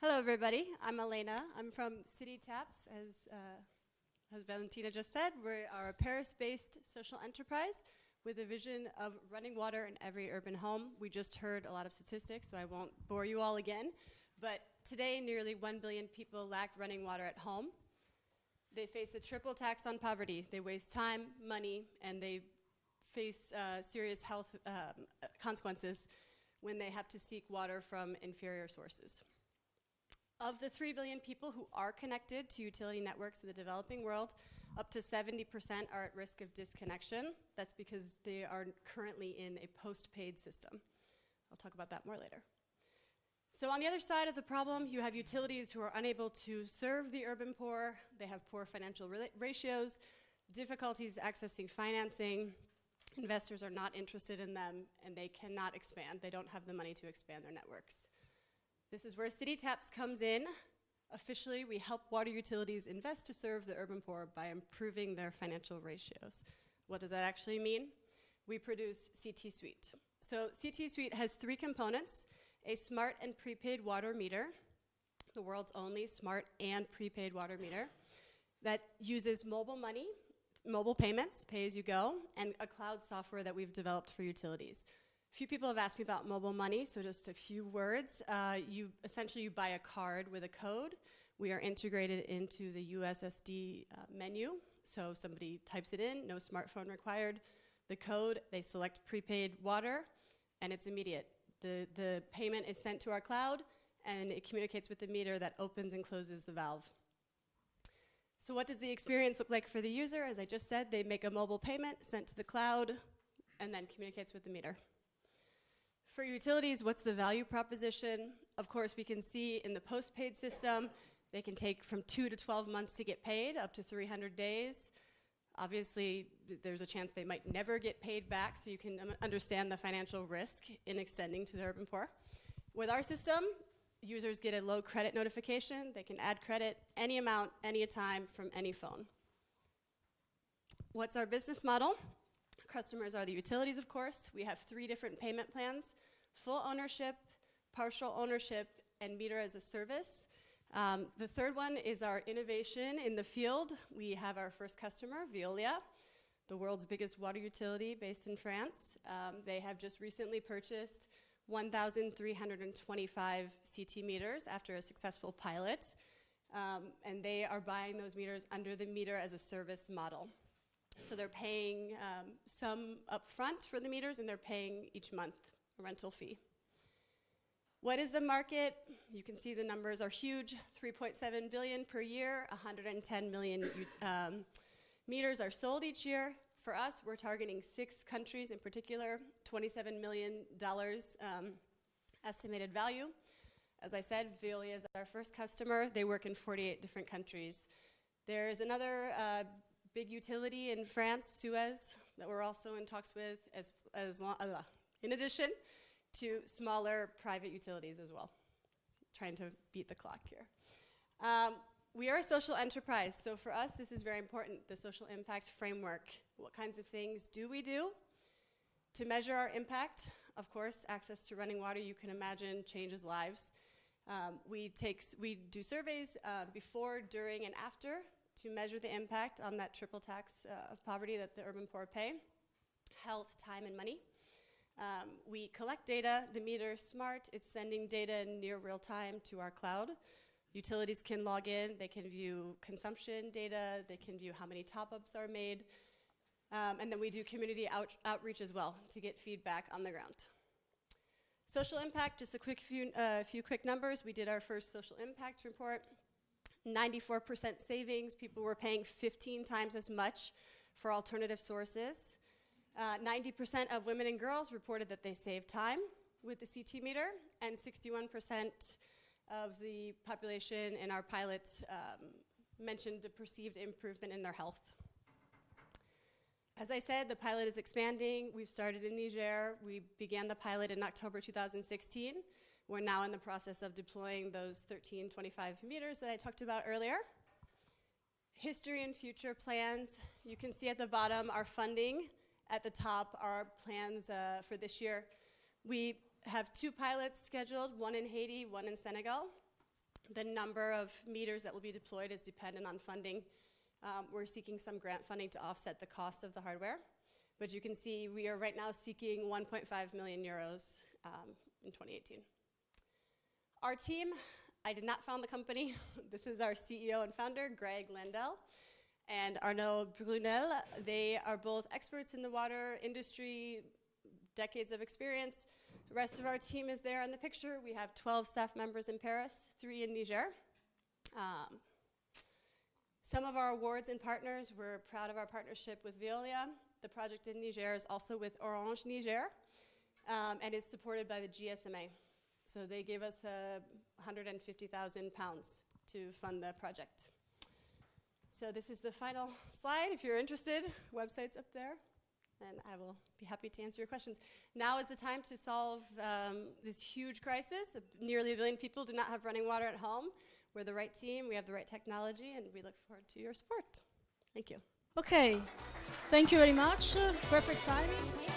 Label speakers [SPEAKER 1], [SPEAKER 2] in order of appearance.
[SPEAKER 1] Hello, everybody. I'm Alanna. I'm from CityTaps, as Valentina just said. We are a Paris-based social enterprise with a vision of running water in every urban home. We just heard a lot of statistics, so I won't bore you all again. But today, nearly 1 billion people lack running water at home. They face a triple tax on poverty. They waste time, money, and they face serious health consequences when they have to seek water from inferior sources. Of the 3 billion people who are connected to utility networks in the developing world, up to 70% are at risk of disconnection. That's because they are currently in a post-paid system. I'll talk about that more later. So on the other side of the problem, you have utilities who are unable to serve the urban poor. They have poor financial ratios, difficulties accessing financing. Investors are not interested in them, and they cannot expand. They don't have the money to expand their networks. This is where CityTaps comes in. Officially, we help water utilities invest to serve the urban poor by improving their financial ratios. What does that actually mean? We produce CTSuite. So CTSuite has 3 components: a smart and prepaid water meter, the world's only smart and prepaid water meter, that uses mobile money, mobile payments, pay as you go, and a cloud software that we've developed for utilities. A few people have asked me about mobile money, so just a few words. Essentially, you buy a card with a code. We are integrated into the USSD menu, so somebody types it in, no smartphone required. The code, they select prepaid water, and it's immediate. The payment is sent to our cloud, and it communicates with the meter that opens and closes the valve. So what does the experience look like for the user? As I just said, they make a mobile payment, sent to the cloud, and then communicates with the meter. For utilities, what's the value proposition? Of course, we can see in the post-paid system, they can take from 2 to 12 months to get paid, up to 300 days. Obviously, there's a chance they might never get paid back, so you can understand the financial risk in extending to the urban poor. With our system, users get a low credit notification. They can add credit any amount, any time, from any phone. What's our business model? Customers are the utilities, of course. We have 3 different payment plans: full ownership, partial ownership, and meter as a service. The third one is our innovation in the field. We have our first customer, Veolia, the world's biggest water utility based in France. They have just recently purchased 1,325 CT meters after a successful pilot. And they are buying those meters under the meter as a service model. So they're paying some upfront for the meters, and they're paying each month a rental fee. What is the market? You can see the numbers are huge: 3.7 billion per year, 110 million meters are sold each year. For us, we're targeting 6 countries in particular, $27 million estimated value. As I said, Veolia is our first customer. They work in 48 different countries. There's another big utility in France, Suez, that we're also in talks with, in addition to smaller private utilities as well. Trying to beat the clock here. We are a social enterprise, so for us this is very important, the social impact framework. What kinds of things do we do to measure our impact? Of course, access to running water, you can imagine, changes lives. We do surveys before, during, and after to measure the impact on that triple tax of poverty that the urban poor pay: health, time, and money. We collect data. The meter is smart. It's sending data in near real time to our cloud. Utilities can log in. They can view consumption data. They can view how many top-ups are made. And then we do community outreach as well to get feedback on the ground. Social impact, just a few quick numbers. We did our first social impact report. 94% savings. People were paying 15 times as much for alternative sources. 90% of women and girls reported that they saved time with the CT meter, and 61% of the population in our pilot mentioned a perceived improvement in their health. As I said, the pilot is expanding. We've started in Niger. We began the pilot in October 2016. We're now in the process of deploying those 1,325 meters that I talked about earlier. History and future plans. You can see at the bottom our funding. At the top, our plans for this year. We have 2 pilots scheduled, one in Haiti, one in Senegal. The number of meters that will be deployed is dependent on funding. We're seeking some grant funding to offset the cost of the hardware. But you can see we are right now seeking 1.5 million euros in 2018. Our team, I did not found the company. This is our CEO and founder, Greg Landell, and Arnaud Brunel. They are both experts in the water industry, decades of experience. The rest of our team is there in the picture. We have 12 staff members in Paris, 3 in Niger. Some of our awards and partners, we're proud of our partnership with Veolia. The project in Niger is also with Orange Niger and is supported by the GSMA. So they gave us 150,000 pounds to fund the project. So this is the final slide. If you're interested, website's up there, and I will be happy to answer your questions. Now is the time to solve this huge crisis. Nearly 1 billion people do not have running water at home. We're the right team, we have the right technology, and we look forward to your support. Thank you.
[SPEAKER 2] Okay, thank you very much. Perfect timing.